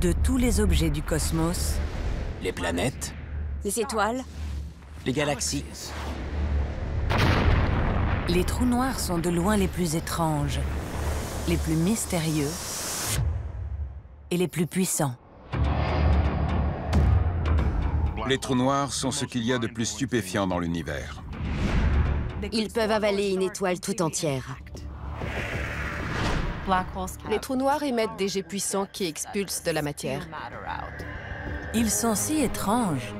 de tous les objets du cosmos, Les planètes, Les étoiles? les galaxies. les trous noirs sont de loin les plus étranges, les plus mystérieux et les plus puissants. Les trous noirs sont ce qu'il y a de plus stupéfiant dans l'univers. Ils peuvent avaler une étoile tout entière. Les trous noirs émettent des jets puissants qui expulsent de la matière. Ils sont si étranges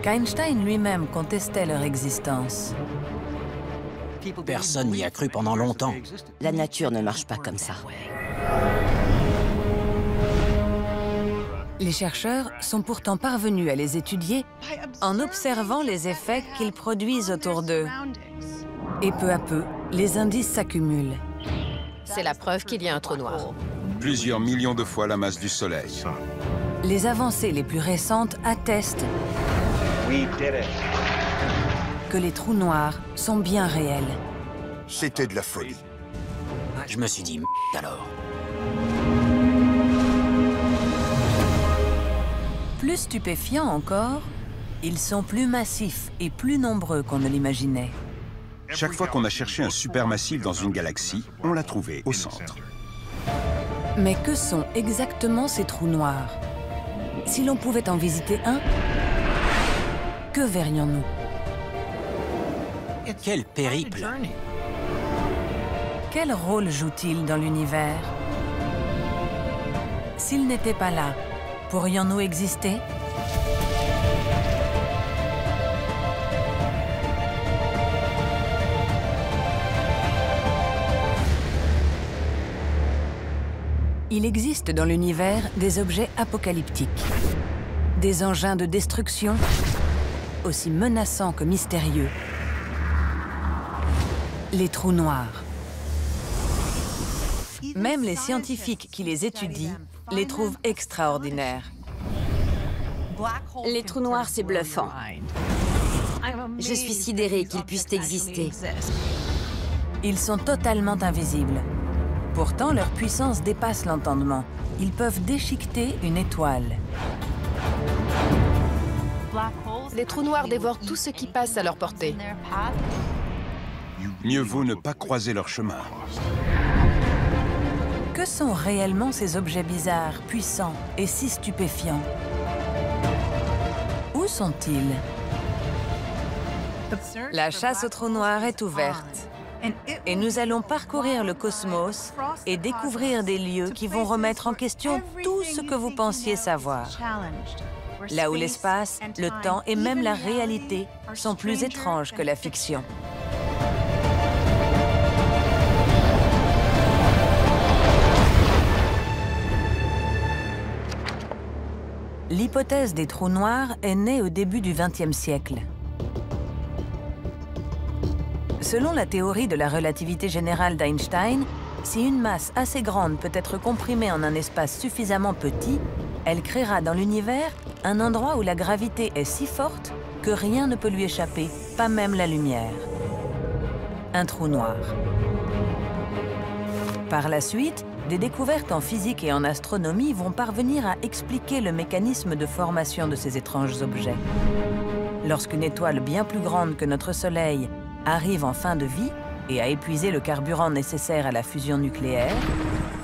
qu'Einstein lui-même contestait leur existence. Personne n'y a cru pendant longtemps. La nature ne marche pas comme ça. Les chercheurs sont pourtant parvenus à les étudier en observant les effets qu'ils produisent autour d'eux. Et peu à peu, les indices s'accumulent. C'est la preuve qu'il y a un trou noir. Plusieurs millions de fois la masse du Soleil. Les avancées les plus récentes attestent que les trous noirs sont bien réels. C'était de la folie. Je me suis dit, alors. Plus stupéfiants encore, ils sont plus massifs et plus nombreux qu'on ne l'imaginait. Chaque fois qu'on a cherché un supermassif dans une galaxie, on l'a trouvé au centre. Mais que sont exactement ces trous noirs? Si l'on pouvait en visiter un, que verrions-nous? Quel périple! Quel rôle joue-t-il dans l'univers? S'il n'était pas là, pourrions-nous exister? Il existe dans l'univers des objets apocalyptiques, des engins de destruction aussi menaçants que mystérieux. Les trous noirs. Même les scientifiques qui les étudient les trouvent extraordinaires. Les trous noirs, c'est bluffant. Je suis sidérée qu'ils puissent exister. Ils sont totalement invisibles. Pourtant, leur puissance dépasse l'entendement. Ils peuvent déchiqueter une étoile. Les trous noirs dévorent tout ce qui passe à leur portée. Mieux vaut ne pas croiser leur chemin. Que sont réellement ces objets bizarres, puissants et si stupéfiants? Où sont-ils? La chasse aux trous noirs est ouverte. Et nous allons parcourir le cosmos et découvrir des lieux qui vont remettre en question tout ce que vous pensiez savoir. Là où l'espace, le temps et même la réalité sont plus étranges que la fiction. L'hypothèse des trous noirs est née au début du XXe siècle. Selon la théorie de la relativité générale d'Einstein, si une masse assez grande peut être comprimée en un espace suffisamment petit, elle créera dans l'univers un endroit où la gravité est si forte que rien ne peut lui échapper, pas même la lumière. Un trou noir. Par la suite, des découvertes en physique et en astronomie vont parvenir à expliquer le mécanisme de formation de ces étranges objets. Lorsqu'une étoile bien plus grande que notre Soleil arrive en fin de vie et a épuisé le carburant nécessaire à la fusion nucléaire,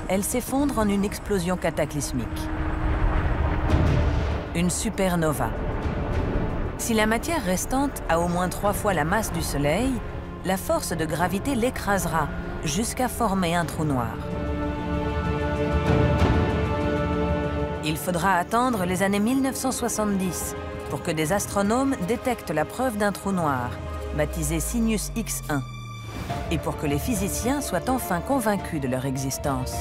elle s'effondre en une explosion cataclysmique. Une supernova. Si la matière restante a au moins 3 fois la masse du Soleil, la force de gravité l'écrasera jusqu'à former un trou noir. Il faudra attendre les années 1970 pour que des astronomes détectent la preuve d'un trou noir, baptisé Sinus X1, et pour que les physiciens soient enfin convaincus de leur existence.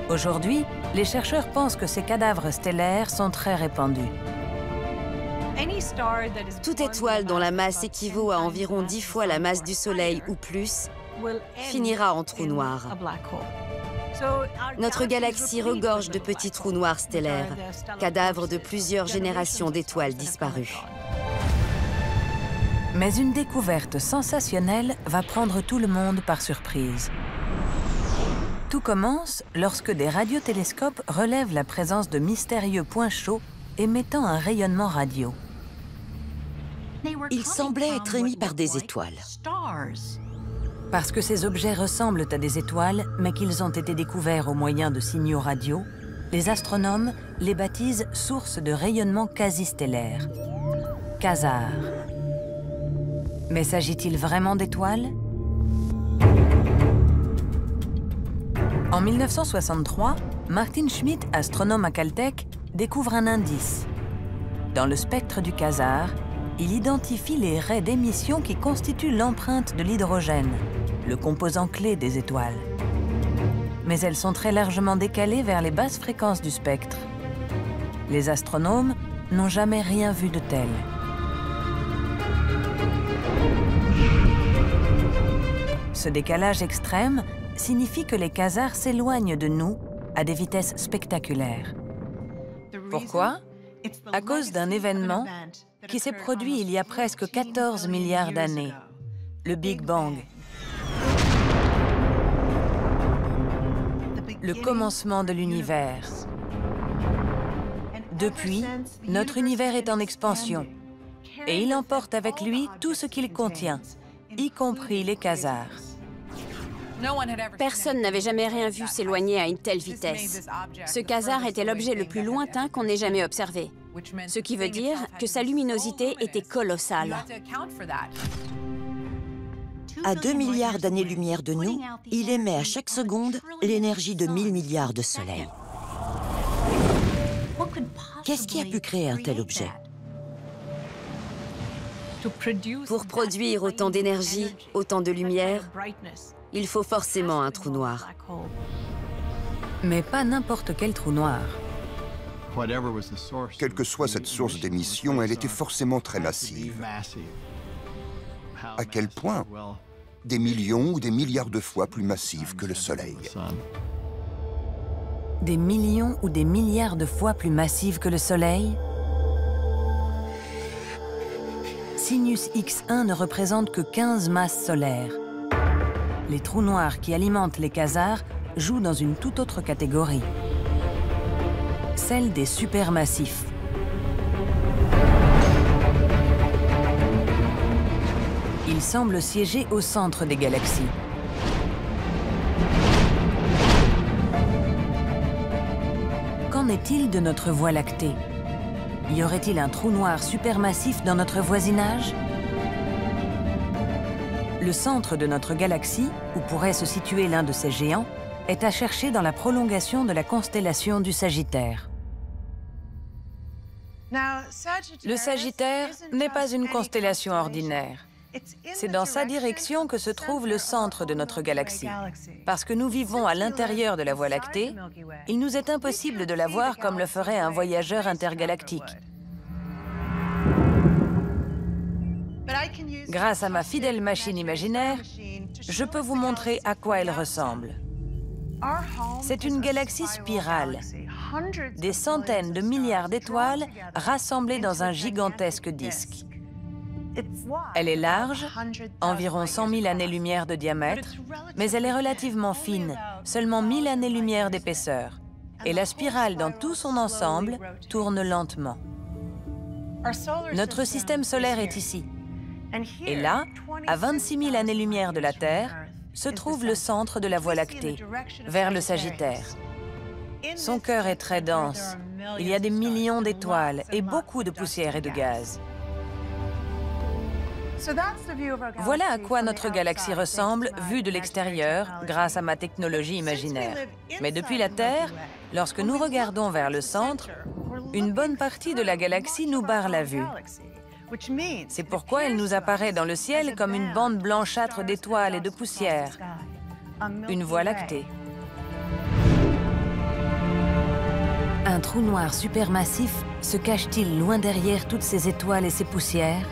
Aujourd'hui, les chercheurs pensent que ces cadavres stellaires sont très répandus. Toute étoile dont la masse équivaut à environ 10 fois la masse du Soleil ou plus finira en trou noir. Notre galaxie regorge de petits trous noirs stellaires, cadavres de plusieurs générations d'étoiles disparues. Mais une découverte sensationnelle va prendre tout le monde par surprise. Tout commence lorsque des radiotélescopes relèvent la présence de mystérieux points chauds émettant un rayonnement radio. Ils semblaient être émis par des étoiles. Parce que ces objets ressemblent à des étoiles, mais qu'ils ont été découverts au moyen de signaux radio, les astronomes les baptisent sources de rayonnement quasi-stellaire, quasars. Mais s'agit-il vraiment d'étoiles? En 1963, Martin Schmidt, astronome à Caltech, découvre un indice. Dans le spectre du quasar, il identifie les raies d'émission qui constituent l'empreinte de l'hydrogène, le composant clé des étoiles. Mais elles sont très largement décalées vers les basses fréquences du spectre. Les astronomes n'ont jamais rien vu de tel. Ce décalage extrême signifie que les quasars s'éloignent de nous à des vitesses spectaculaires. Pourquoi? À cause d'un événement qui s'est produit il y a presque 14 milliards d'années, le Big Bang. Le commencement de l'univers. Depuis, notre univers est en expansion et il emporte avec lui tout ce qu'il contient, y compris les quasars. Personne n'avait jamais rien vu s'éloigner à une telle vitesse. Ce quasar était l'objet le plus lointain qu'on ait jamais observé, ce qui veut dire que sa luminosité était colossale. À 2 milliards d'années-lumière de nous, il émet à chaque seconde l'énergie de 1000 milliards de soleils. Qu'est-ce qui a pu créer un tel objet? Pour produire autant d'énergie, autant de lumière, il faut forcément un trou noir. Mais pas n'importe quel trou noir. Quelle que soit cette source d'émission, elle était forcément très massive. À quel point? Des millions ou des milliards de fois plus massive que le Soleil. Des millions ou des milliards de fois plus massive que le Soleil? Sinus X1 ne représente que 15 masses solaires. Les trous noirs qui alimentent les quasars jouent dans une toute autre catégorie, celle des supermassifs. Ils semblent siéger au centre des galaxies. Qu'en est-il de notre Voie lactée? Y aurait-il un trou noir supermassif dans notre voisinage? Le centre de notre galaxie, où pourrait se situer l'un de ces géants, est à chercher dans la prolongation de la constellation du Sagittaire. Le Sagittaire n'est pas une constellation ordinaire. C'est dans sa direction que se trouve le centre de notre galaxie. Parce que nous vivons à l'intérieur de la Voie lactée, il nous est impossible de la voir comme le ferait un voyageur intergalactique. Grâce à ma fidèle machine imaginaire, je peux vous montrer à quoi elle ressemble. C'est une galaxie spirale, des centaines de milliards d'étoiles rassemblées dans un gigantesque disque. Elle est large, environ 100 000 années-lumière de diamètre, mais elle est relativement fine, seulement 1000 années-lumière d'épaisseur. Et la spirale dans tout son ensemble tourne lentement. Notre système solaire est ici. Et là, à 26 000 années-lumière de la Terre, se trouve le centre de la Voie lactée, vers le Sagittaire. Son cœur est très dense. Il y a des millions d'étoiles et beaucoup de poussière et de gaz. Voilà à quoi notre galaxie ressemble vue de l'extérieur grâce à ma technologie imaginaire. Mais depuis la Terre, lorsque nous regardons vers le centre, une bonne partie de la galaxie nous barre la vue. C'est pourquoi elle nous apparaît dans le ciel comme une bande blanchâtre d'étoiles et de poussière, une Voie lactée. Un trou noir supermassif se cache-t-il loin derrière toutes ces étoiles et ces poussières?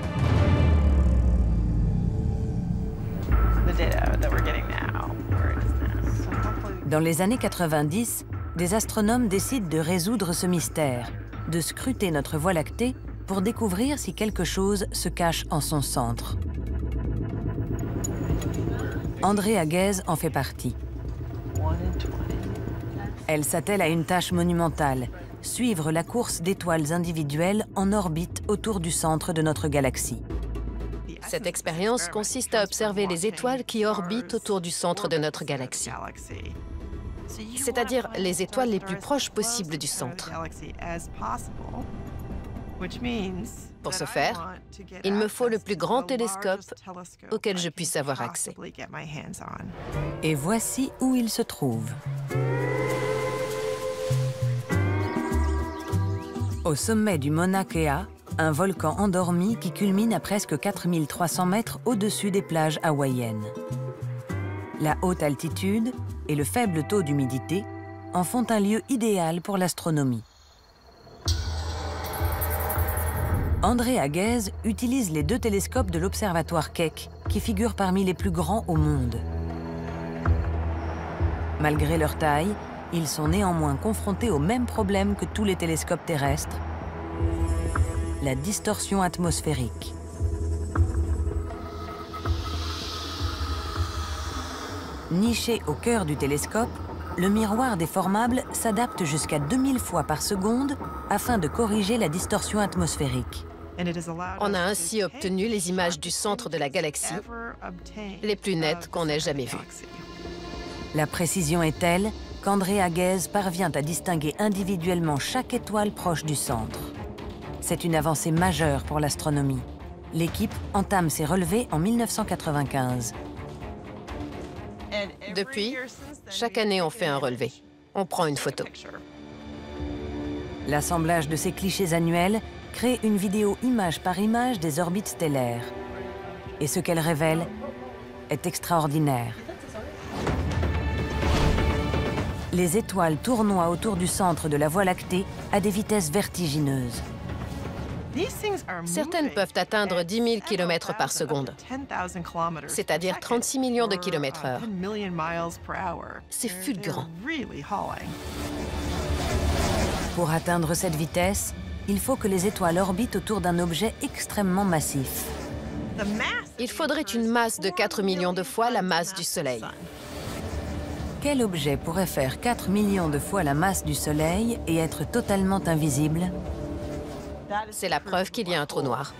Dans les années 90, des astronomes décident de résoudre ce mystère, de scruter notre Voie lactée pour découvrir si quelque chose se cache en son centre. André Haguez en fait partie. Elle s'attelle à une tâche monumentale, suivre la course d'étoiles individuelles en orbite autour du centre de notre galaxie. Cette expérience consiste à observer les étoiles qui orbitent autour du centre de notre galaxie, c'est-à-dire les étoiles les plus proches possibles du centre. Pour ce faire, il me faut le plus grand télescope auquel je puisse avoir accès. Et voici où il se trouve. Au sommet du Mauna Kea, un volcan endormi qui culmine à presque 4300 mètres au-dessus des plages hawaïennes. La haute altitude et le faible taux d'humidité en font un lieu idéal pour l'astronomie. André Haguez utilise les 2 télescopes de l'observatoire Keck, qui figurent parmi les plus grands au monde. Malgré leur taille, ils sont néanmoins confrontés au même problème que tous les télescopes terrestres, la distorsion atmosphérique. Niché au cœur du télescope, le miroir déformable s'adapte jusqu'à 2000 fois par seconde afin de corriger la distorsion atmosphérique. On a ainsi obtenu les images du centre de la galaxie, les plus nettes qu'on ait jamais vues. La précision est telle qu'André Haguez parvient à distinguer individuellement chaque étoile proche du centre. C'est une avancée majeure pour l'astronomie. L'équipe entame ses relevés en 1995. Depuis, chaque année, on fait un relevé. On prend une photo. L'assemblage de ces clichés annuels crée une vidéo image par image des orbites stellaires. Et ce qu'elle révèle est extraordinaire. Les étoiles tournoient autour du centre de la Voie lactée à des vitesses vertigineuses. Certaines peuvent atteindre 10 000 km par seconde, c'est-à-dire 36 millions de km/h. C'est fulgurant. Pour atteindre cette vitesse, il faut que les étoiles orbitent autour d'un objet extrêmement massif. Il faudrait une masse de 4 millions de fois la masse du Soleil. Quel objet pourrait faire 4 millions de fois la masse du Soleil et être totalement invisible? C'est la preuve qu'il y a un trou noir.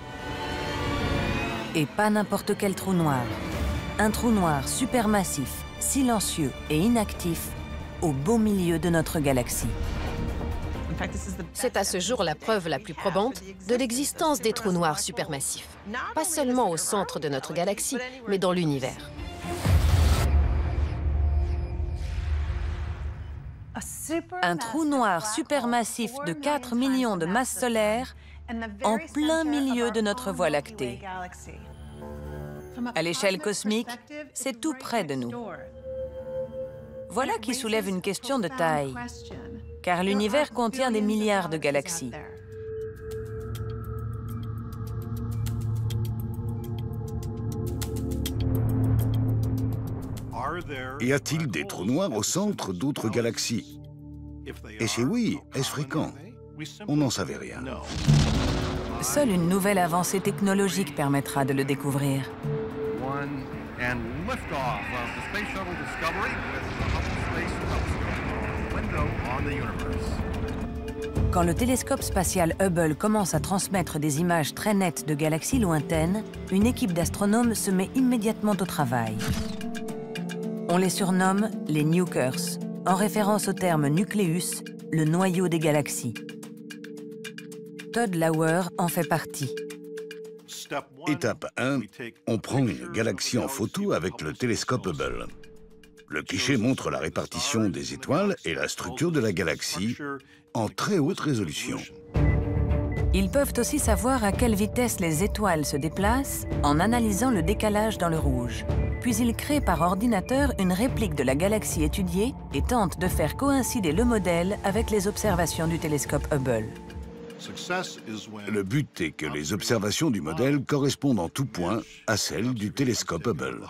Et pas n'importe quel trou noir. Un trou noir supermassif, silencieux et inactif, au beau milieu de notre galaxie. C'est à ce jour la preuve la plus probante de l'existence des trous noirs supermassifs. Pas seulement au centre de notre galaxie, mais dans l'univers. Un trou noir supermassif de 4 millions de masses solaires en plein milieu de notre Voie lactée. À l'échelle cosmique, c'est tout près de nous. Voilà qui soulève une question de taille, car l'univers contient des milliards de galaxies. Y a-t-il des trous noirs au centre d'autres galaxies? Et si oui, est-ce fréquent? On n'en savait rien. Seule une nouvelle avancée technologique permettra de le découvrir. Quand le télescope spatial Hubble commence à transmettre des images très nettes de galaxies lointaines, une équipe d'astronomes se met immédiatement au travail. On les surnomme les Nukers, en référence au terme nucléus, le noyau des galaxies. Todd Lauer en fait partie. Étape 1, on prend une galaxie en photo avec le télescope Hubble. Le cliché montre la répartition des étoiles et la structure de la galaxie en très haute résolution. Ils peuvent aussi savoir à quelle vitesse les étoiles se déplacent en analysant le décalage dans le rouge. Puis ils créent par ordinateur une réplique de la galaxie étudiée et tentent de faire coïncider le modèle avec les observations du télescope Hubble. Le but est que les observations du modèle correspondent en tout point à celles du télescope Hubble.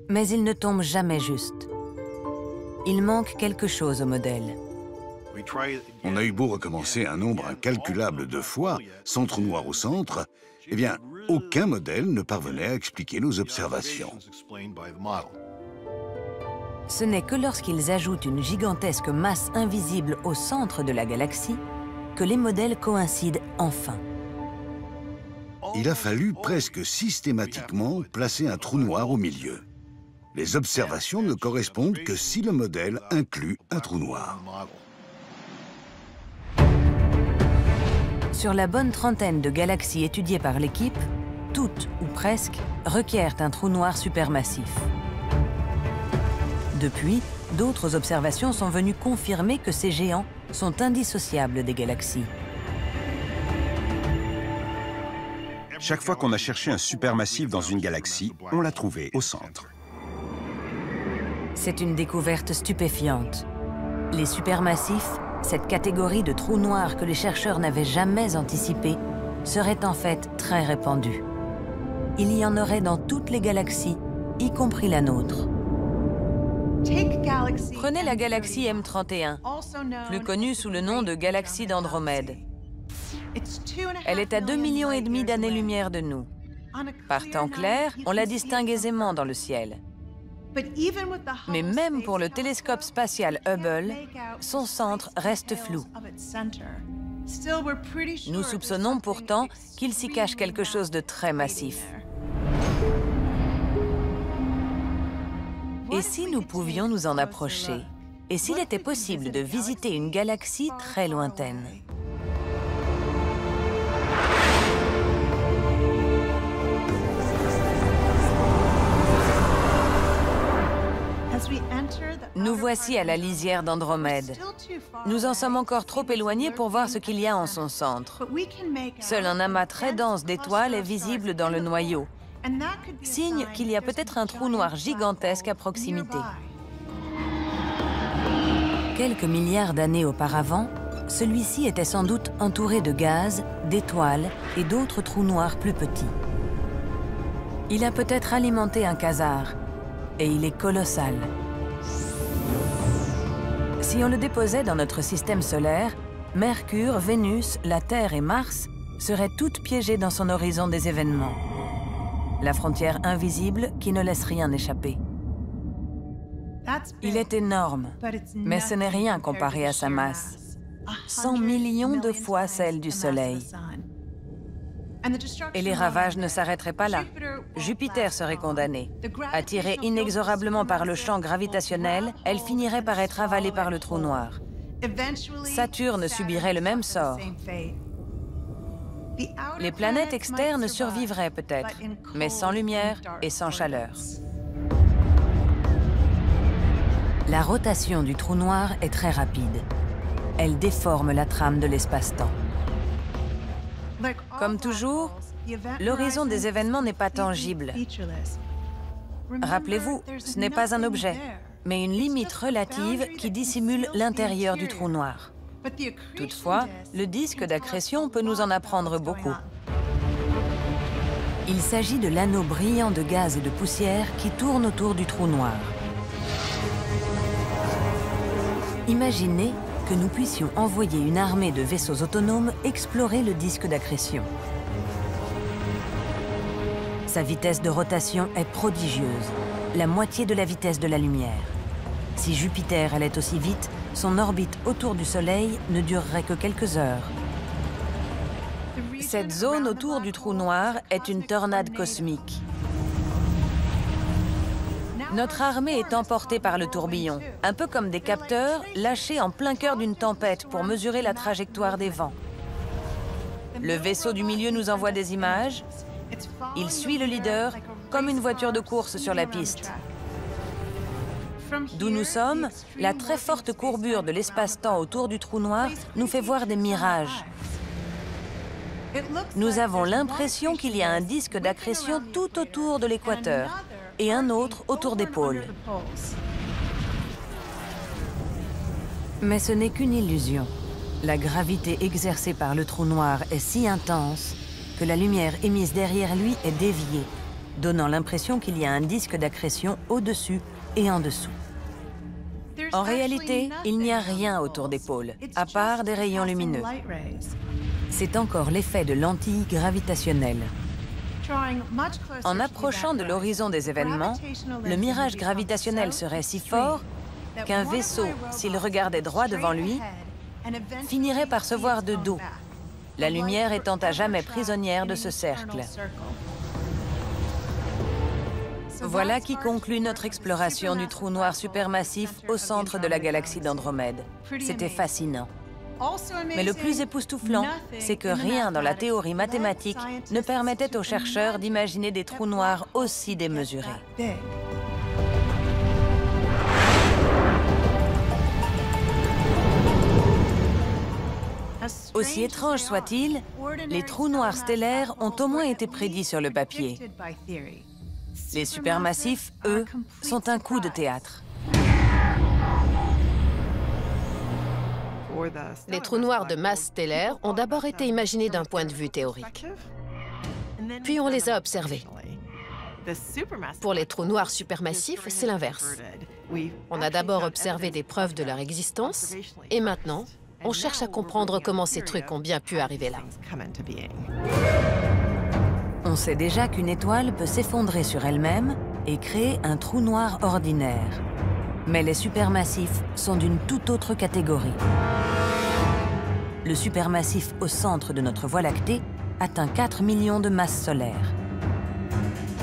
Mais ils ne tombent jamais juste. Il manque quelque chose au modèle. On a eu beau recommencer un nombre incalculable de fois, sans trou noir au centre, eh bien, aucun modèle ne parvenait à expliquer nos observations. Ce n'est que lorsqu'ils ajoutent une gigantesque masse invisible au centre de la galaxie que les modèles coïncident enfin. Il a fallu presque systématiquement placer un trou noir au milieu. Les observations ne correspondent que si le modèle inclut un trou noir. Sur la bonne trentaine de galaxies étudiées par l'équipe, toutes ou presque requièrent un trou noir supermassif. Depuis, d'autres observations sont venues confirmer que ces géants sont indissociables des galaxies. Chaque fois qu'on a cherché un supermassif dans une galaxie, on l'a trouvé au centre. C'est une découverte stupéfiante. Les supermassifs, cette catégorie de trous noirs que les chercheurs n'avaient jamais anticipée, serait en fait très répandue. Il y en aurait dans toutes les galaxies, y compris la nôtre. Prenez la galaxie M31, plus connue sous le nom de galaxie d'Andromède. Elle est à 2,5 millions d'années-lumière de nous. Par temps clair, on la distingue aisément dans le ciel. Mais même pour le télescope spatial Hubble, son centre reste flou. Nous soupçonnons pourtant qu'il s'y cache quelque chose de très massif. Et si nous pouvions nous en approcher? Et s'il était possible de visiter une galaxie très lointaine? Nous voici à la lisière d'Andromède. Nous en sommes encore trop éloignés pour voir ce qu'il y a en son centre. Seul un amas très dense d'étoiles est visible dans le noyau, signe qu'il y a peut-être un trou noir gigantesque à proximité. Quelques milliards d'années auparavant, celui-ci était sans doute entouré de gaz, d'étoiles et d'autres trous noirs plus petits. Il a peut-être alimenté un quasar, et il est colossal. Si on le déposait dans notre système solaire, Mercure, Vénus, la Terre et Mars seraient toutes piégées dans son horizon des événements. La frontière invisible qui ne laisse rien échapper. Il est énorme, mais ce n'est rien comparé à sa masse. 100 millions de fois celle du Soleil. Et les ravages ne s'arrêteraient pas là. Jupiter serait condamné. Attirée inexorablement par le champ gravitationnel, elle finirait par être avalée par le trou noir. Saturne subirait le même sort. Les planètes externes survivraient peut-être, mais sans lumière et sans chaleur. La rotation du trou noir est très rapide. Elle déforme la trame de l'espace-temps. Comme toujours, l'horizon des événements n'est pas tangible. Rappelez-vous, ce n'est pas un objet, mais une limite relative qui dissimule l'intérieur du trou noir. Toutefois, le disque d'accrétion peut nous en apprendre beaucoup. Il s'agit de l'anneau brillant de gaz et de poussière qui tourne autour du trou noir. Imaginez que nous puissions envoyer une armée de vaisseaux autonomes explorer le disque d'accrétion. Sa vitesse de rotation est prodigieuse, la moitié de la vitesse de la lumière. Si Jupiter allait aussi vite, son orbite autour du Soleil ne durerait que quelques heures. Cette zone autour du trou noir est une tornade cosmique. Notre armée est emportée par le tourbillon, un peu comme des capteurs lâchés en plein cœur d'une tempête pour mesurer la trajectoire des vents. Le vaisseau du milieu nous envoie des images. Il suit le leader comme une voiture de course sur la piste. D'où nous sommes, la très forte courbure de l'espace-temps autour du trou noir nous fait voir des mirages. Nous avons l'impression qu'il y a un disque d'accrétion tout autour de l'équateur et un autre autour des pôles. Mais ce n'est qu'une illusion. La gravité exercée par le trou noir est si intense que la lumière émise derrière lui est déviée, donnant l'impression qu'il y a un disque d'accrétion au-dessus et en dessous. En réalité, il n'y a rien autour des pôles, à part des rayons lumineux. C'est encore l'effet de lentilles gravitationnelles. En approchant de l'horizon des événements, le mirage gravitationnel serait si fort qu'un vaisseau, s'il regardait droit devant lui, finirait par se voir de dos, la lumière étant à jamais prisonnière de ce cercle. Voilà qui conclut notre exploration du trou noir supermassif au centre de la galaxie d'Andromède. C'était fascinant. Mais le plus époustouflant, c'est que rien dans la théorie mathématique ne permettait aux chercheurs d'imaginer des trous noirs aussi démesurés. Aussi étrange soit-il, les trous noirs stellaires ont au moins été prédits sur le papier. Les supermassifs, eux, sont un coup de théâtre. Les trous noirs de masse stellaire ont d'abord été imaginés d'un point de vue théorique. Puis on les a observés. Pour les trous noirs supermassifs, c'est l'inverse. On a d'abord observé des preuves de leur existence, et maintenant, on cherche à comprendre comment ces trucs ont bien pu arriver là. On sait déjà qu'une étoile peut s'effondrer sur elle-même et créer un trou noir ordinaire. Mais les supermassifs sont d'une toute autre catégorie. Le supermassif au centre de notre Voie lactée atteint 4 millions de masses solaires.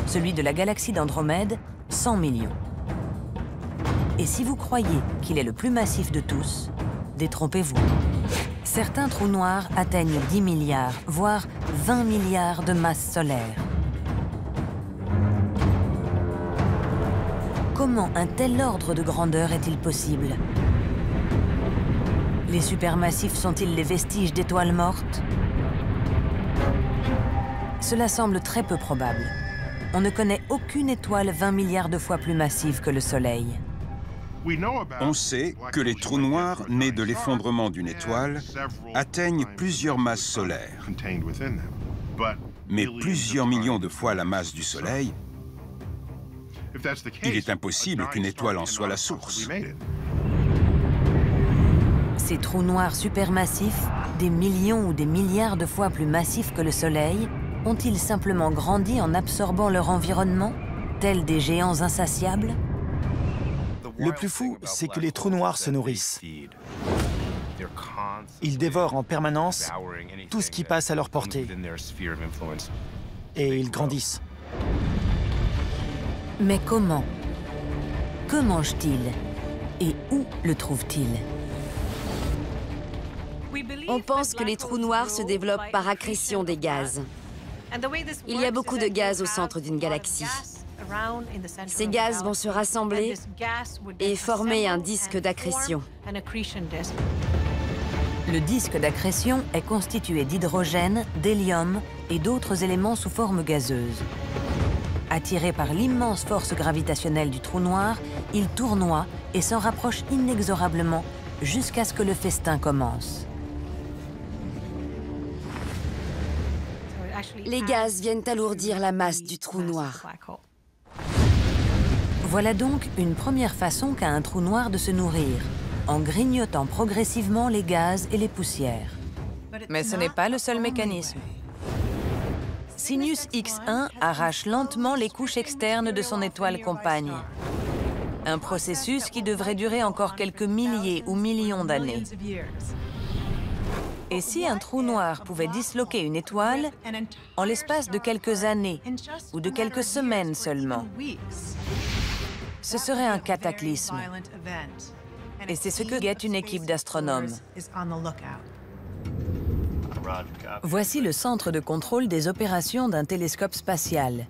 Celui de la galaxie d'Andromède, 100 millions. Et si vous croyez qu'il est le plus massif de tous, détrompez-vous. Certains trous noirs atteignent 10 milliards, voire 20 milliards de masses solaires. Comment un tel ordre de grandeur est-il possible? Les supermassifs sont-ils les vestiges d'étoiles mortes? Cela semble très peu probable. On ne connaît aucune étoile 20 milliards de fois plus massive que le Soleil. On sait que les trous noirs nés de l'effondrement d'une étoile atteignent plusieurs masses solaires. Mais plusieurs millions de fois la masse du Soleil, il est impossible qu'une étoile en soit la source. Ces trous noirs supermassifs, des millions ou des milliards de fois plus massifs que le Soleil, ont-ils simplement grandi en absorbant leur environnement, tels des géants insatiables? Le plus fou, c'est que les trous noirs se nourrissent. Ils dévorent en permanence tout ce qui passe à leur portée. Et ils grandissent. Mais comment? Que mangent-ils? Et où le trouvent-ils? On pense que les trous noirs se développent par accrétion des gaz. Il y a beaucoup de gaz au centre d'une galaxie. Ces gaz vont se rassembler et former un disque d'accrétion. Le disque d'accrétion est constitué d'hydrogène, d'hélium et d'autres éléments sous forme gazeuse. Attiré par l'immense force gravitationnelle du trou noir, il tournoie et s'en rapproche inexorablement jusqu'à ce que le festin commence. Les gaz viennent alourdir la masse du trou noir. Voilà donc une première façon qu'a un trou noir de se nourrir, en grignotant progressivement les gaz et les poussières. Mais ce n'est pas le seul mécanisme. Sinus X1 arrache lentement les couches externes de son étoile compagne. Un processus qui devrait durer encore quelques milliers ou millions d'années. Et si un trou noir pouvait disloquer une étoile en l'espace de quelques années ou de quelques semaines seulement, ce serait un cataclysme. Et c'est ce que guette une équipe d'astronomes. Voici le centre de contrôle des opérations d'un télescope spatial.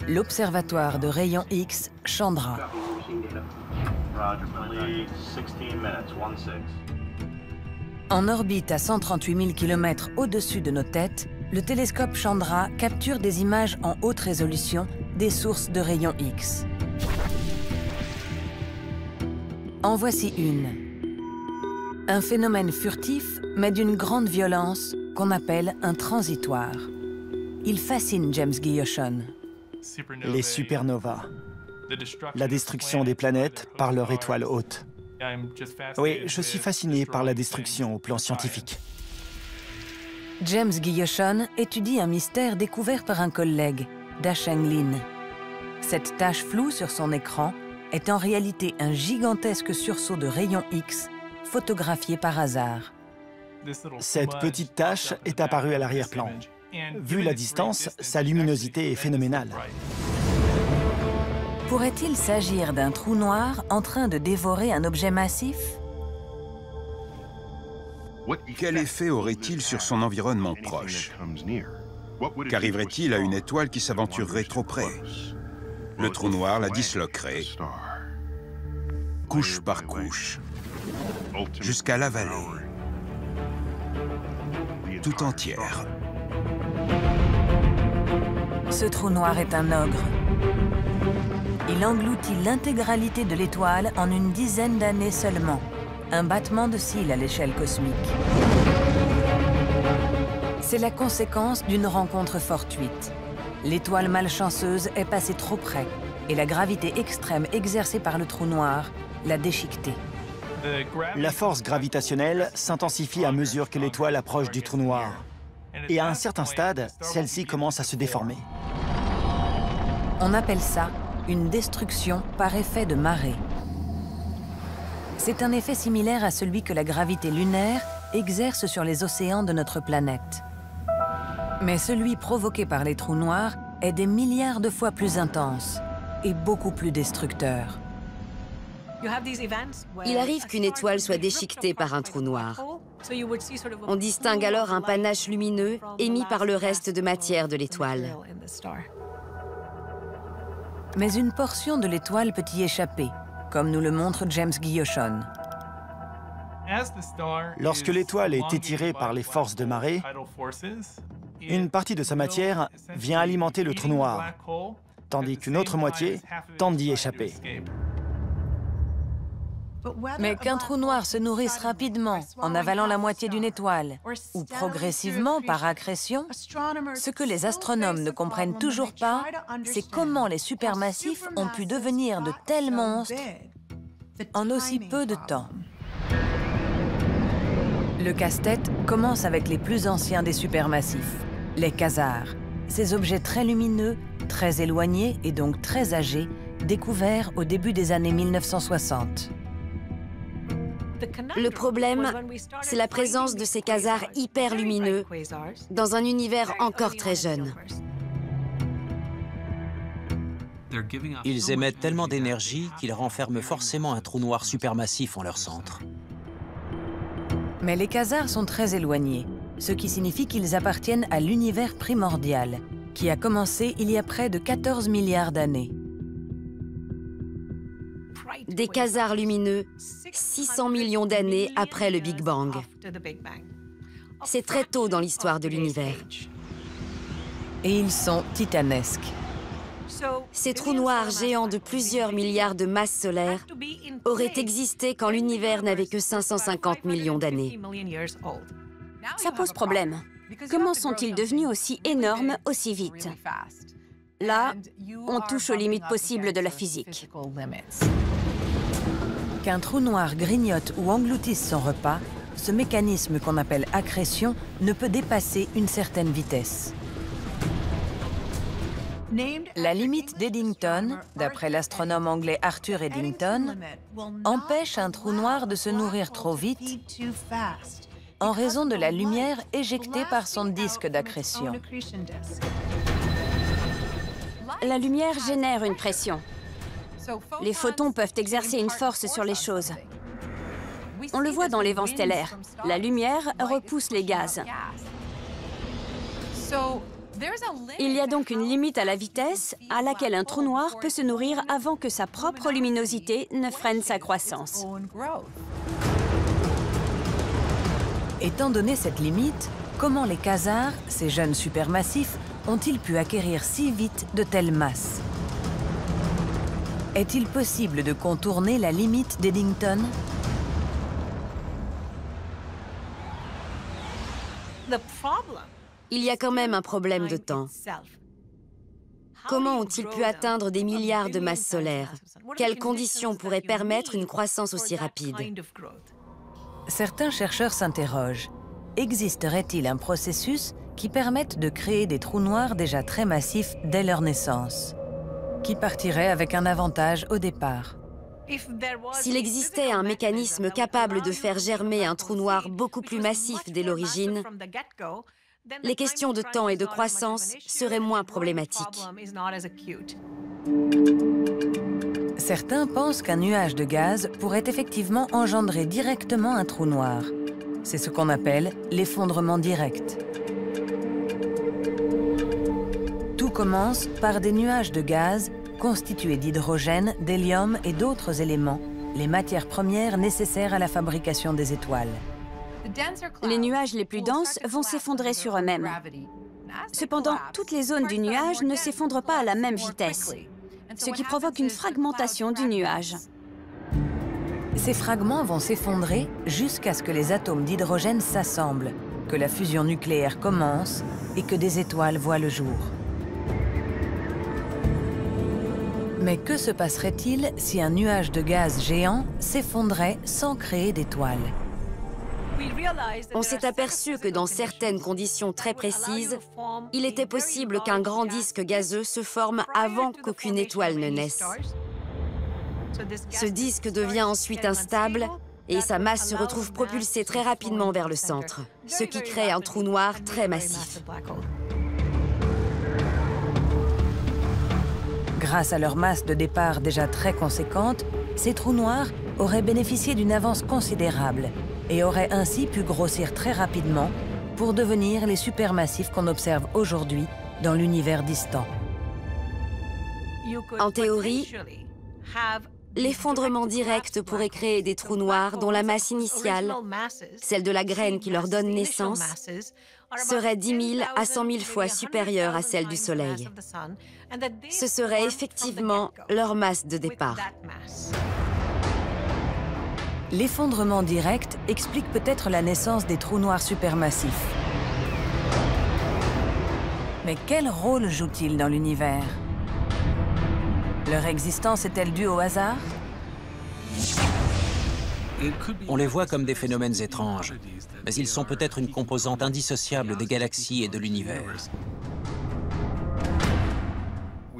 L'observatoire de rayons X Chandra. En orbite à 138 000 km au-dessus de nos têtes, le télescope Chandra capture des images en haute résolution des sources de rayons X. En voici une. Un phénomène furtif, mais d'une grande violence, qu'on appelle un transitoire. Il fascine James Gilliotson. Les supernovas. La destruction des planètes par leur étoile haute. Oui, je suis fasciné par la destruction au plan scientifique. James Guillochon étudie un mystère découvert par un collègue, Da-Cheng Lin. Cette tache floue sur son écran est en réalité un gigantesque sursaut de rayons X photographié par hasard. Cette petite tache est apparue à l'arrière-plan. Vu la distance, sa luminosité est phénoménale. Pourrait-il s'agir d'un trou noir en train de dévorer un objet massif? Quel effet aurait-il sur son environnement proche? Qu'arriverait-il à une étoile qui s'aventurerait trop près? Le trou noir la disloquerait, couche par couche, jusqu'à l'avaler, tout entière. Ce trou noir est un ogre. Il engloutit l'intégralité de l'étoile en une dizaine d'années seulement. Un battement de cils à l'échelle cosmique. C'est la conséquence d'une rencontre fortuite. L'étoile malchanceuse est passée trop près et la gravité extrême exercée par le trou noir l'a déchiquetée. La force gravitationnelle s'intensifie à mesure que l'étoile approche du trou noir. Et à un certain stade, celle-ci commence à se déformer. On appelle ça une destruction par effet de marée. C'est un effet similaire à celui que la gravité lunaire exerce sur les océans de notre planète. Mais celui provoqué par les trous noirs est des milliards de fois plus intense et beaucoup plus destructeur. Il arrive qu'une étoile soit déchiquetée par un trou noir. On distingue alors un panache lumineux émis par le reste de matière de l'étoile. Mais une portion de l'étoile peut y échapper, comme nous le montre James Guillochon. Lorsque l'étoile est étirée par les forces de marée, une partie de sa matière vient alimenter le trou noir, tandis qu'une autre moitié tente d'y échapper. Mais qu'un trou noir se nourrisse rapidement en avalant la moitié d'une étoile, ou progressivement par accrétion, ce que les astronomes ne comprennent toujours pas, c'est comment les supermassifs ont pu devenir de tels monstres en aussi peu de temps. Le casse-tête commence avec les plus anciens des supermassifs, les quasars, ces objets très lumineux, très éloignés et donc très âgés, découverts au début des années 1960. Le problème, c'est la présence de ces quasars hyper lumineux dans un univers encore très jeune. Ils émettent tellement d'énergie qu'ils renferment forcément un trou noir supermassif en leur centre. Mais les quasars sont très éloignés, ce qui signifie qu'ils appartiennent à l'univers primordial, qui a commencé il y a près de 14 milliards d'années. Des quasars lumineux, 600 millions d'années après le Big Bang. C'est très tôt dans l'histoire de l'univers. Et ils sont titanesques. Ces trous noirs géants de plusieurs milliards de masses solaires auraient existé quand l'univers n'avait que 550 millions d'années. Ça pose problème. Comment sont-ils devenus aussi énormes aussi vite? Là, on touche aux limites possibles de la physique. Qu'un trou noir grignote ou engloutisse son repas, ce mécanisme qu'on appelle accrétion ne peut dépasser une certaine vitesse. La limite d'Eddington, d'après l'astronome anglais Arthur Eddington, empêche un trou noir de se nourrir trop vite en raison de la lumière éjectée par son disque d'accrétion. La lumière génère une pression. Les photons peuvent exercer une force sur les choses. On le voit dans les vents stellaires. La lumière repousse les gaz. Il y a donc une limite à la vitesse à laquelle un trou noir peut se nourrir avant que sa propre luminosité ne freine sa croissance. Étant donné cette limite, comment les quasars, ces jeunes supermassifs, ont-ils pu acquérir si vite de telles masses? Est-il possible de contourner la limite d'Eddington? Il y a quand même un problème de temps. Comment ont-ils pu atteindre des milliards de masses solaires? Quelles conditions pourraient permettre une croissance aussi rapide? Certains chercheurs s'interrogent. existerait-il un processus qui permette de créer des trous noirs déjà très massifs dès leur naissance, qui partiraient avec un avantage au départ? S'il existait un mécanisme capable de faire germer un trou noir beaucoup plus massif dès l'origine, les questions de temps et de croissance seraient moins problématiques. Certains pensent qu'un nuage de gaz pourrait effectivement engendrer directement un trou noir. C'est ce qu'on appelle l'effondrement direct. Tout commence par des nuages de gaz constitués d'hydrogène, d'hélium et d'autres éléments, les matières premières nécessaires à la fabrication des étoiles. Les nuages les plus denses vont s'effondrer sur eux-mêmes. Cependant, toutes les zones du nuage ne s'effondrent pas à la même vitesse, ce qui provoque une fragmentation du nuage. Ces fragments vont s'effondrer jusqu'à ce que les atomes d'hydrogène s'assemblent, que la fusion nucléaire commence et que des étoiles voient le jour. Mais que se passerait-il si un nuage de gaz géant s'effondrait sans créer d'étoiles? On s'est aperçu que dans certaines conditions très précises, il était possible qu'un grand disque gazeux se forme avant qu'aucune étoile ne naisse. Ce disque devient ensuite instable et sa masse se retrouve propulsée très rapidement vers le centre, ce qui crée un trou noir très massif. Grâce à leur masse de départ déjà très conséquente, ces trous noirs auraient bénéficié d'une avance considérable et auraient ainsi pu grossir très rapidement pour devenir les supermassifs qu'on observe aujourd'hui dans l'univers distant. En théorie, l'effondrement direct pourrait créer des trous noirs dont la masse initiale, celle de la graine qui leur donne naissance, serait 10 000 à 100 000 fois supérieure à celle du Soleil. Ce serait effectivement leur masse de départ. L'effondrement direct explique peut-être la naissance des trous noirs supermassifs. Mais quel rôle jouent-ils dans l'univers? Leur existence est-elle due au hasard? On les voit comme des phénomènes étranges, mais ils sont peut-être une composante indissociable des galaxies et de l'univers.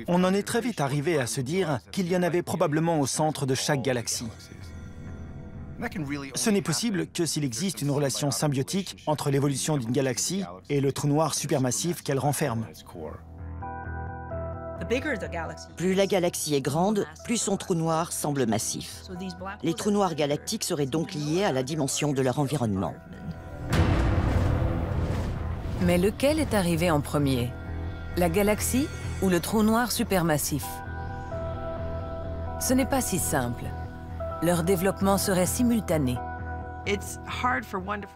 On en est très vite arrivé à se dire qu'il y en avait probablement au centre de chaque galaxie. Ce n'est possible que s'il existe une relation symbiotique entre l'évolution d'une galaxie et le trou noir supermassif qu'elle renferme. Plus la galaxie est grande, plus son trou noir semble massif. Les trous noirs galactiques seraient donc liés à la dimension de leur environnement. Mais lequel est arrivé en premier? La galaxie ou le trou noir supermassif? Ce n'est pas si simple. Leur développement serait simultané.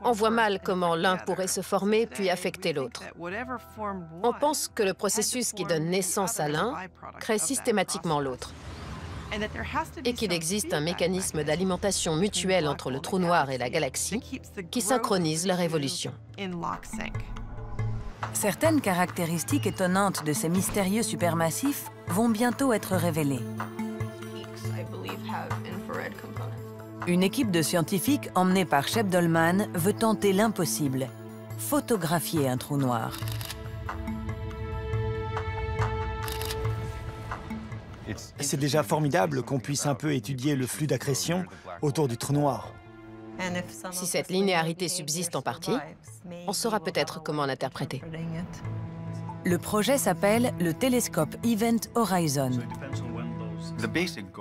On voit mal comment l'un pourrait se former puis affecter l'autre. On pense que le processus qui donne naissance à l'un crée systématiquement l'autre et qu'il existe un mécanisme d'alimentation mutuelle entre le trou noir et la galaxie qui synchronise leur évolution. Certaines caractéristiques étonnantes de ces mystérieux supermassifs vont bientôt être révélées. Une équipe de scientifiques emmenée par Shep Dollman veut tenter l'impossible, photographier un trou noir. C'est déjà formidable qu'on puisse un peu étudier le flux d'accrétion autour du trou noir. Si cette linéarité subsiste en partie, on saura peut-être comment l'interpréter. Le projet s'appelle le télescope Event Horizon.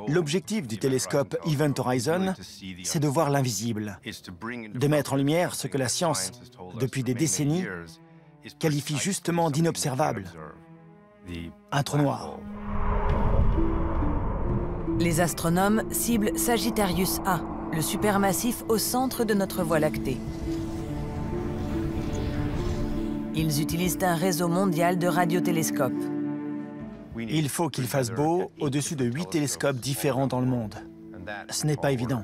L'objectif du télescope Event Horizon, c'est de voir l'invisible, de mettre en lumière ce que la science, depuis des décennies, qualifie justement d'inobservable, un trou noir. Les astronomes ciblent Sagittarius A, le supermassif au centre de notre Voie lactée. Ils utilisent un réseau mondial de radiotélescopes. Il faut qu'il fasse beau au-dessus de 8 télescopes différents dans le monde. Ce n'est pas évident.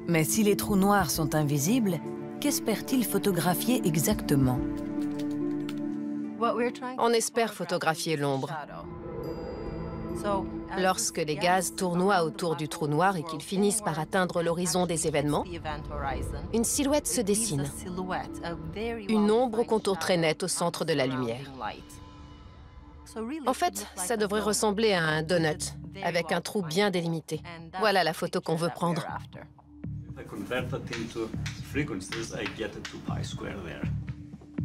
Mais si les trous noirs sont invisibles, qu'espèrent-ils photographier exactement? On espère photographier l'ombre. Lorsque les gaz tournoient autour du trou noir et qu'ils finissent par atteindre l'horizon des événements, une silhouette se dessine. Une ombre au contour très net au centre de la lumière. En fait, ça devrait ressembler à un donut, avec un trou bien délimité. Voilà la photo qu'on veut prendre.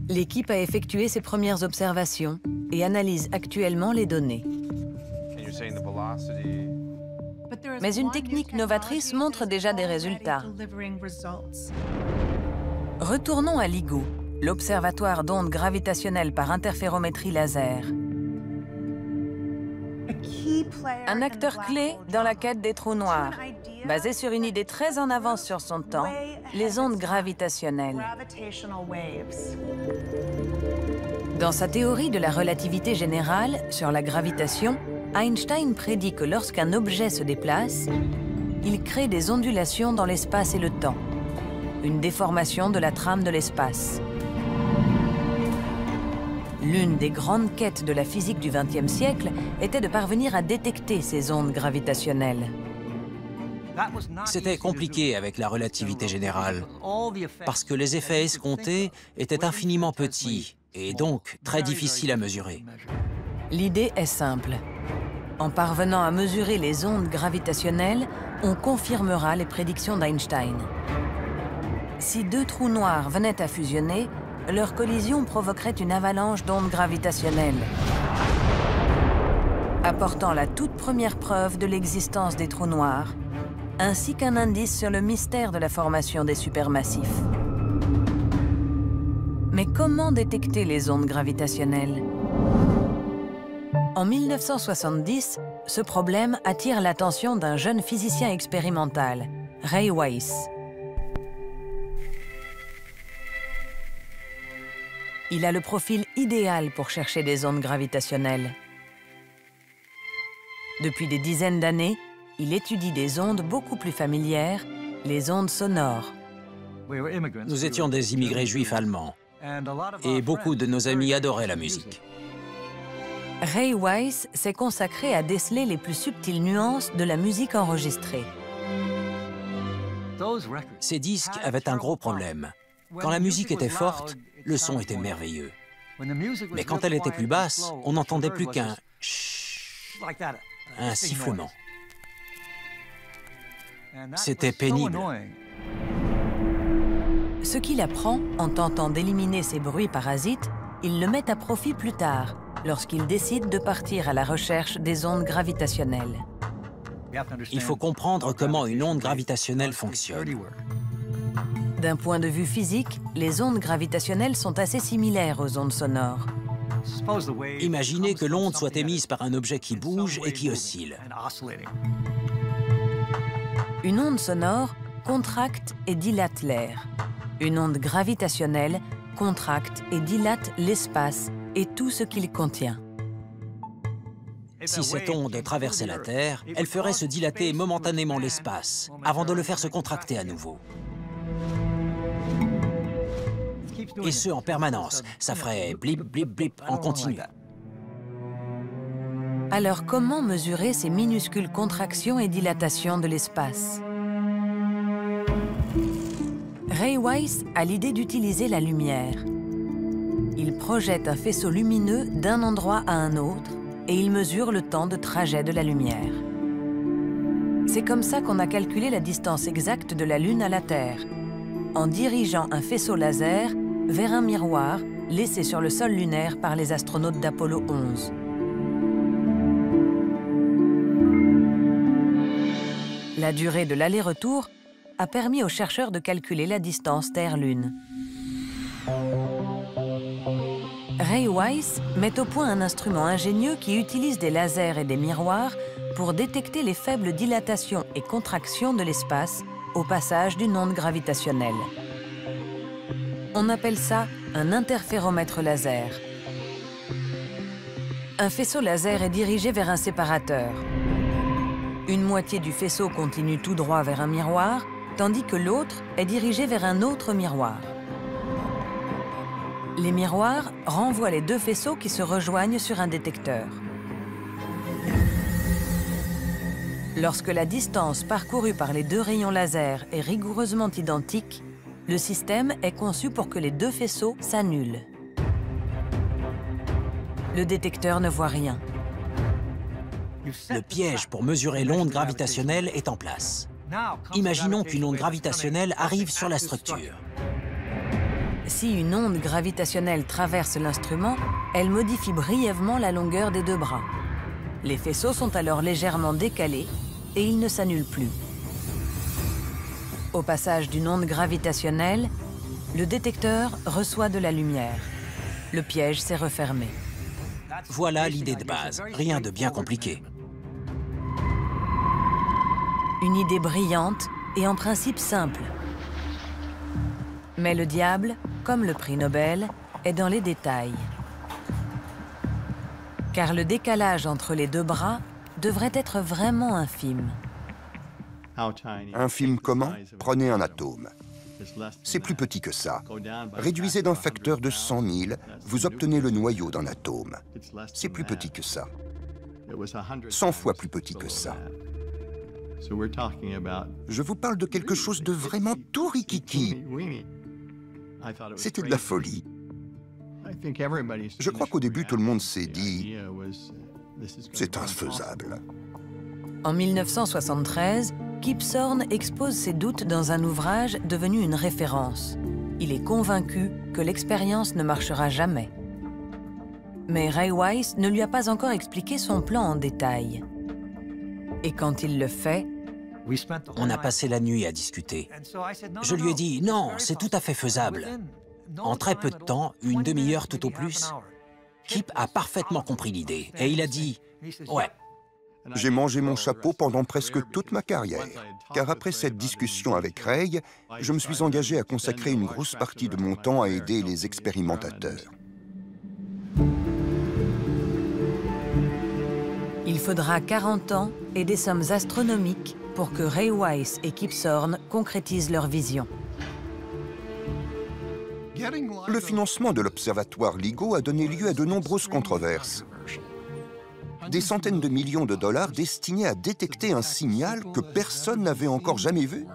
L'équipe a effectué ses premières observations et analyse actuellement les données. Mais une technique novatrice montre déjà des résultats. Retournons à LIGO, l'observatoire d'ondes gravitationnelles par interférométrie laser. Un acteur clé dans la quête des trous noirs, basé sur une idée très en avance sur son temps, les ondes gravitationnelles. Dans sa théorie de la relativité générale sur la gravitation, Einstein prédit que lorsqu'un objet se déplace, il crée des ondulations dans l'espace et le temps, une déformation de la trame de l'espace. L'une des grandes quêtes de la physique du XXe siècle était de parvenir à détecter ces ondes gravitationnelles. C'était compliqué avec la relativité générale, parce que les effets escomptés étaient infiniment petits et donc très difficiles à mesurer. L'idée est simple. En parvenant à mesurer les ondes gravitationnelles, on confirmera les prédictions d'Einstein. Si deux trous noirs venaient à fusionner, leur collision provoquerait une avalanche d'ondes gravitationnelles, apportant la toute première preuve de l'existence des trous noirs, ainsi qu'un indice sur le mystère de la formation des supermassifs. Mais comment détecter les ondes gravitationnelles? En 1970, ce problème attire l'attention d'un jeune physicien expérimental, Ray Weiss. Il a le profil idéal pour chercher des ondes gravitationnelles. Depuis des dizaines d'années, il étudie des ondes beaucoup plus familières, les ondes sonores. Nous étions des immigrés juifs allemands, et beaucoup de nos amis adoraient la musique. Ray Weiss s'est consacré à déceler les plus subtiles nuances de la musique enregistrée. Ces disques avaient un gros problème. Quand la musique était forte, le son était merveilleux. Mais quand elle était plus basse, on n'entendait plus qu'un chut, un sifflement. C'était pénible. Ce qu'il apprend en tentant d'éliminer ces bruits parasites, il le met à profit plus tard, lorsqu'il décide de partir à la recherche des ondes gravitationnelles. Il faut comprendre comment une onde gravitationnelle fonctionne. D'un point de vue physique, les ondes gravitationnelles sont assez similaires aux ondes sonores. Imaginez que l'onde soit émise par un objet qui bouge et qui oscille. Une onde sonore contracte et dilate l'air. Une onde gravitationnelle contracte et dilate l'espace et tout ce qu'il contient. Si cette onde traversait la Terre, elle ferait se dilater momentanément l'espace, avant de le faire se contracter à nouveau. Et ce, en permanence. Ça ferait blip, blip, blip en continu. Alors, comment mesurer ces minuscules contractions et dilatations de l'espace? Ray Weiss a l'idée d'utiliser la lumière. Il projette un faisceau lumineux d'un endroit à un autre et il mesure le temps de trajet de la lumière. C'est comme ça qu'on a calculé la distance exacte de la Lune à la Terre, en dirigeant un faisceau laser vers un miroir laissé sur le sol lunaire par les astronautes d'Apollo 11. La durée de l'aller-retour a permis aux chercheurs de calculer la distance Terre-Lune. Ray Weiss met au point un instrument ingénieux qui utilise des lasers et des miroirs pour détecter les faibles dilatations et contractions de l'espace au passage d'une onde gravitationnelle. On appelle ça un interféromètre laser. Un faisceau laser est dirigé vers un séparateur. Une moitié du faisceau continue tout droit vers un miroir, tandis que l'autre est dirigé vers un autre miroir. Les miroirs renvoient les deux faisceaux qui se rejoignent sur un détecteur. Lorsque la distance parcourue par les deux rayons laser est rigoureusement identique, le système est conçu pour que les deux faisceaux s'annulent. Le détecteur ne voit rien. Le piège pour mesurer l'onde gravitationnelle est en place. Imaginons qu'une onde gravitationnelle arrive sur la structure. Si une onde gravitationnelle traverse l'instrument, elle modifie brièvement la longueur des deux bras. Les faisceaux sont alors légèrement décalés et ils ne s'annulent plus. Au passage d'une onde gravitationnelle, le détecteur reçoit de la lumière. Le piège s'est refermé. Voilà l'idée de base, rien de bien compliqué. Une idée brillante et en principe simple. Mais le diable, comme le prix Nobel, est dans les détails. Car le décalage entre les deux bras devrait être vraiment infime. Infime comment? Prenez un atome. C'est plus petit que ça. Réduisez d'un facteur de 100 000, vous obtenez le noyau d'un atome. C'est plus petit que ça. 100 fois plus petit que ça. Je vous parle de quelque chose de vraiment tout rikiki. C'était de la folie. Je crois qu'au début, tout le monde s'est dit « c'est infaisable ». En 1973, Kip Thorne expose ses doutes dans un ouvrage devenu une référence. Il est convaincu que l'expérience ne marchera jamais. Mais Ray Weiss ne lui a pas encore expliqué son plan en détail. Et quand il le fait, on a passé la nuit à discuter. Je lui ai dit, non, c'est tout à fait faisable. En très peu de temps, une demi-heure tout au plus, Kip a parfaitement compris l'idée. Et il a dit, ouais. J'ai mangé mon chapeau pendant presque toute ma carrière, car après cette discussion avec Ray, je me suis engagé à consacrer une grosse partie de mon temps à aider les expérimentateurs. Il faudra 40 ans et des sommes astronomiques pour que Ray Weiss et Kip Thorne concrétisent leur vision. Le financement de l'observatoire LIGO a donné lieu à de nombreuses controverses. Des centaines de millions de dollars destinés à détecter un signal que personne n'avait encore jamais vu.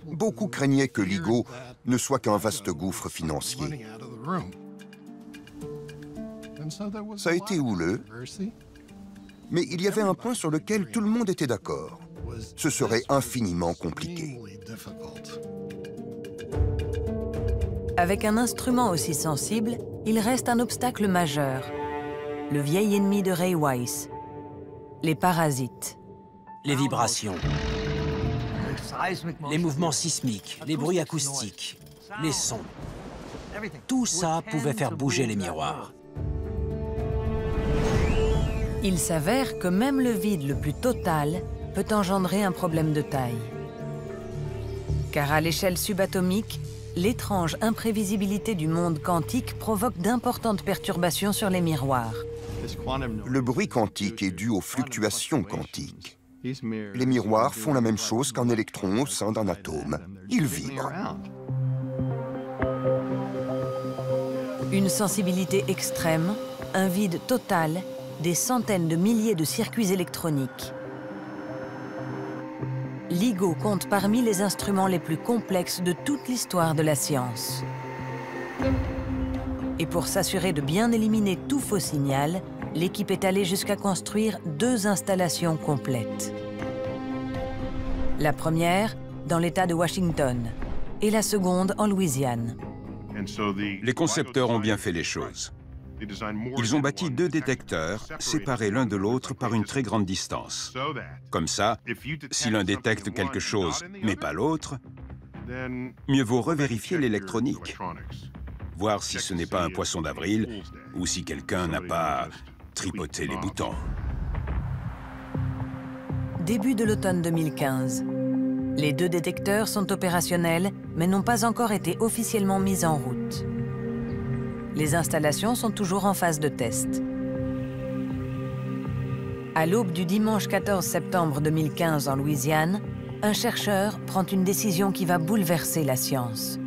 Beaucoup craignaient que LIGO ne soit qu'un vaste gouffre financier. Ça a été houleux, mais il y avait un point sur lequel tout le monde était d'accord. Ce serait infiniment compliqué. Avec un instrument aussi sensible, il reste un obstacle majeur. Le vieil ennemi de Ray Weiss, les parasites. Les vibrations, les mouvements sismiques, les bruits acoustiques, les sons. Tout ça pouvait faire bouger les miroirs. Il s'avère que même le vide le plus total peut engendrer un problème de taille. Car à l'échelle subatomique, l'étrange imprévisibilité du monde quantique provoque d'importantes perturbations sur les miroirs. Le bruit quantique est dû aux fluctuations quantiques. Les miroirs font la même chose qu'un électron au sein d'un atome. Ils vibrent. Une sensibilité extrême, un vide total, des centaines de milliers de circuits électroniques. LIGO compte parmi les instruments les plus complexes de toute l'histoire de la science. Et pour s'assurer de bien éliminer tout faux signal, l'équipe est allée jusqu'à construire 2 installations complètes. La première, dans l'État de Washington, et la seconde en Louisiane. Les concepteurs ont bien fait les choses. Ils ont bâti 2 détecteurs, séparés l'un de l'autre par une très grande distance. Comme ça, si l'un détecte quelque chose, mais pas l'autre, mieux vaut revérifier l'électronique. Voir si ce n'est pas un poisson d'avril ou si quelqu'un n'a pas tripoté les boutons. Début de l'automne 2015. Les 2 détecteurs sont opérationnels, mais n'ont pas encore été officiellement mis en route. Les installations sont toujours en phase de test. À l'aube du dimanche 14 septembre 2015 en Louisiane, un chercheur prend une décision qui va bouleverser la science.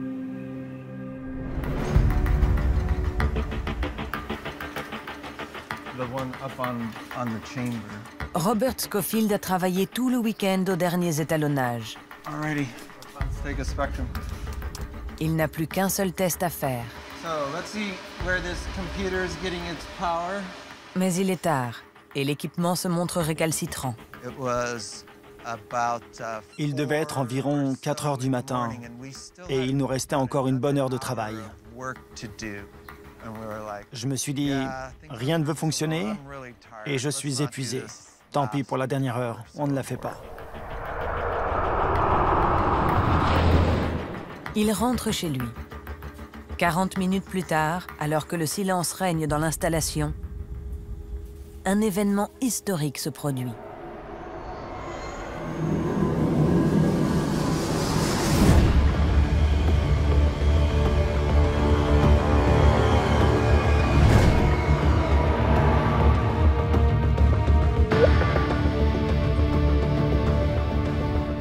Robert Scofield a travaillé tout le week-end aux derniers étalonnages. Il n'a plus qu'un seul test à faire. Mais il est tard, et l'équipement se montre récalcitrant. Il devait être environ 4 heures du matin, et il nous restait encore une bonne heure de travail. Je me suis dit, rien ne veut fonctionner, et je suis épuisé. Tant pis pour la dernière heure, on ne la fait pas. Il rentre chez lui. 40 minutes plus tard, alors que le silence règne dans l'installation, un événement historique se produit.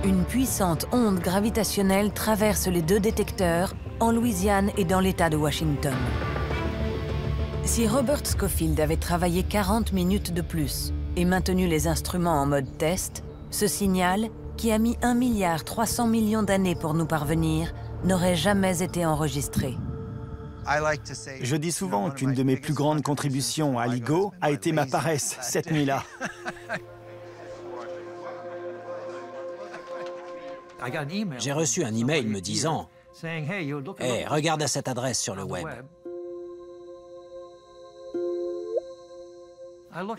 Une puissante onde gravitationnelle traverse les deux détecteurs en Louisiane et dans l'État de Washington. Si Robert Scofield avait travaillé 40 minutes de plus et maintenu les instruments en mode test, ce signal, qui a mis 1,3 milliard d'années pour nous parvenir, n'aurait jamais été enregistré. Je dis souvent qu'une de mes plus grandes contributions à LIGO a été ma paresse cette nuit-là. J'ai reçu un email me disant « Hey, regarde à cette adresse sur le web. »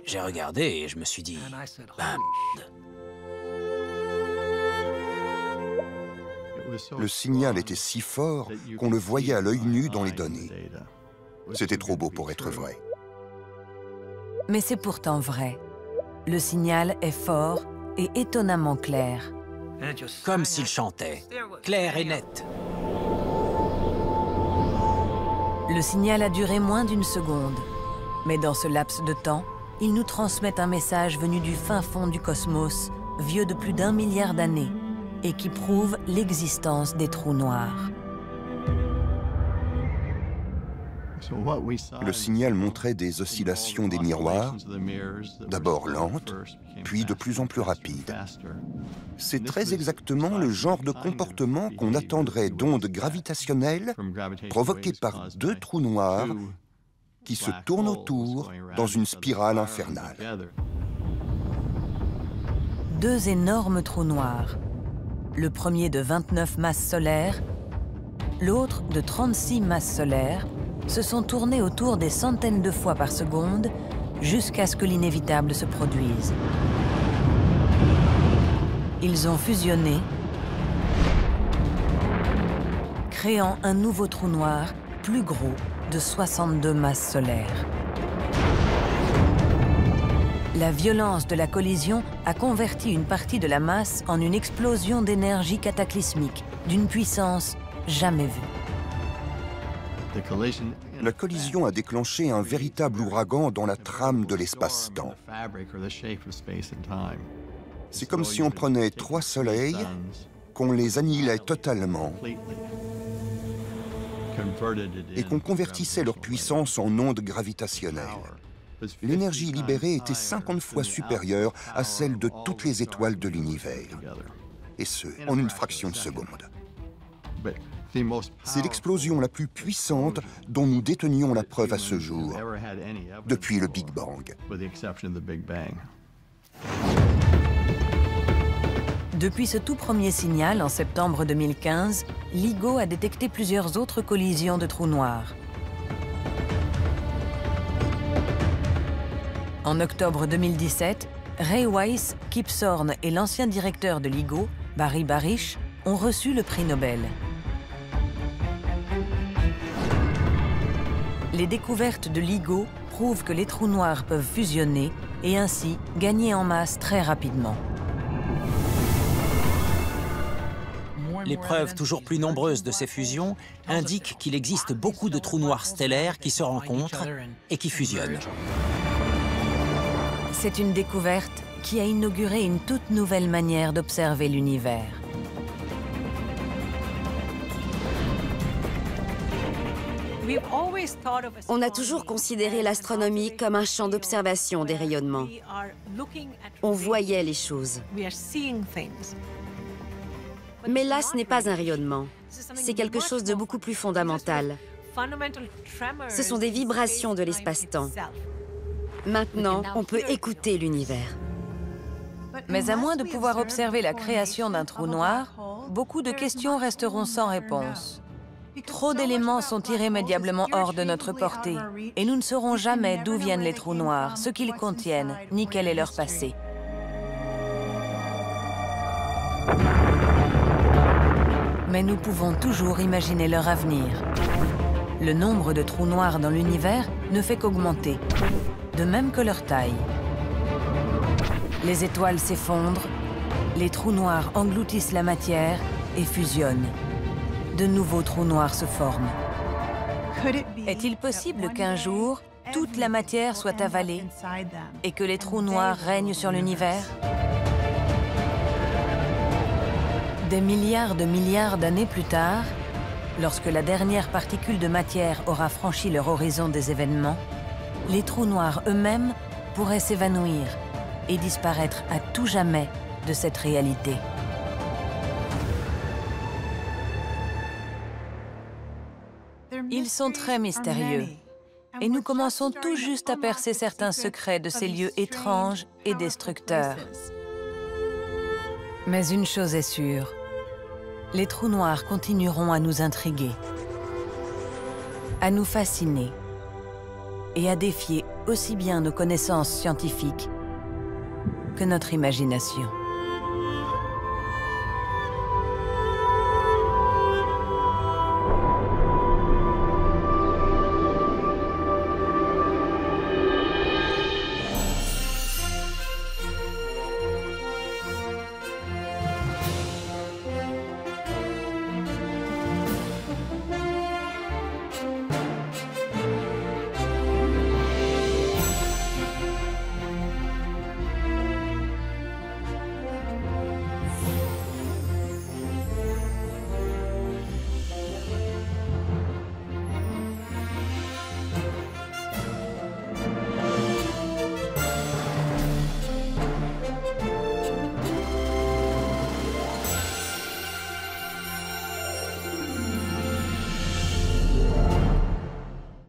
J'ai regardé et je me suis dit « Ben, Le signal était si fort qu'on le voyait à l'œil nu dans les données. C'était trop beau pour être vrai. Mais c'est pourtant vrai. Le signal est fort et étonnamment clair. Comme s'il chantait, clair et net. » Le signal a duré moins d'une seconde. Mais dans ce laps de temps, il nous transmet un message venu du fin fond du cosmos, vieux de plus d'1 milliard d'années, et qui prouve l'existence des trous noirs. Le signal montrait des oscillations des miroirs, d'abord lentes, puis de plus en plus rapides. C'est très exactement le genre de comportement qu'on attendrait d'ondes gravitationnelles provoquées par deux trous noirs qui se tournent autour dans une spirale infernale. Deux énormes trous noirs, le premier de 29 masses solaires, l'autre de 36 masses solaires, se sont tournés autour des centaines de fois par seconde jusqu'à ce que l'inévitable se produise. Ils ont fusionné, créant un nouveau trou noir plus gros de 62 masses solaires. La violence de la collision a converti une partie de la masse en une explosion d'énergie cataclysmique d'une puissance jamais vue. La collision a déclenché un véritable ouragan dans la trame de l'espace-temps. C'est comme si on prenait 3 soleils, qu'on les annihilait totalement et qu'on convertissait leur puissance en ondes gravitationnelles. L'énergie libérée était 50 fois supérieure à celle de toutes les étoiles de l'univers, et ce, en une fraction de seconde. C'est l'explosion la plus puissante dont nous détenions la preuve à ce jour, depuis le Big Bang. Depuis ce tout premier signal, en septembre 2015, LIGO a détecté plusieurs autres collisions de trous noirs. En octobre 2017, Ray Weiss, Kip Thorne et l'ancien directeur de LIGO, Barry Barish, ont reçu le prix Nobel. Les découvertes de LIGO prouvent que les trous noirs peuvent fusionner et ainsi gagner en masse très rapidement. Les preuves toujours plus nombreuses de ces fusions indiquent qu'il existe beaucoup de trous noirs stellaires qui se rencontrent et qui fusionnent. C'est une découverte qui a inauguré une toute nouvelle manière d'observer l'univers. On a toujours considéré l'astronomie comme un champ d'observation des rayonnements. On voyait les choses. Mais là, ce n'est pas un rayonnement. C'est quelque chose de beaucoup plus fondamental. Ce sont des vibrations de l'espace-temps. Maintenant, on peut écouter l'univers. Mais à moins de pouvoir observer la création d'un trou noir, beaucoup de questions resteront sans réponse. Trop d'éléments sont irrémédiablement hors de notre portée, et nous ne saurons jamais d'où viennent les trous noirs, ce qu'ils contiennent, ni quel est leur passé. Mais nous pouvons toujours imaginer leur avenir. Le nombre de trous noirs dans l'univers ne fait qu'augmenter, de même que leur taille. Les étoiles s'effondrent, les trous noirs engloutissent la matière et fusionnent. De nouveaux trous noirs se forment. Est-il possible qu'un jour, toute la matière soit avalée et que les trous noirs règnent sur l'univers? Des milliards d'années plus tard, lorsque la dernière particule de matière aura franchi leur horizon des événements, les trous noirs eux-mêmes pourraient s'évanouir et disparaître à tout jamais de cette réalité. Ils sont très mystérieux, et nous commençons tout juste à percer certains secrets de ces lieux étranges et destructeurs. Mais une chose est sûre, les trous noirs continueront à nous intriguer, à nous fasciner et à défier aussi bien nos connaissances scientifiques que notre imagination.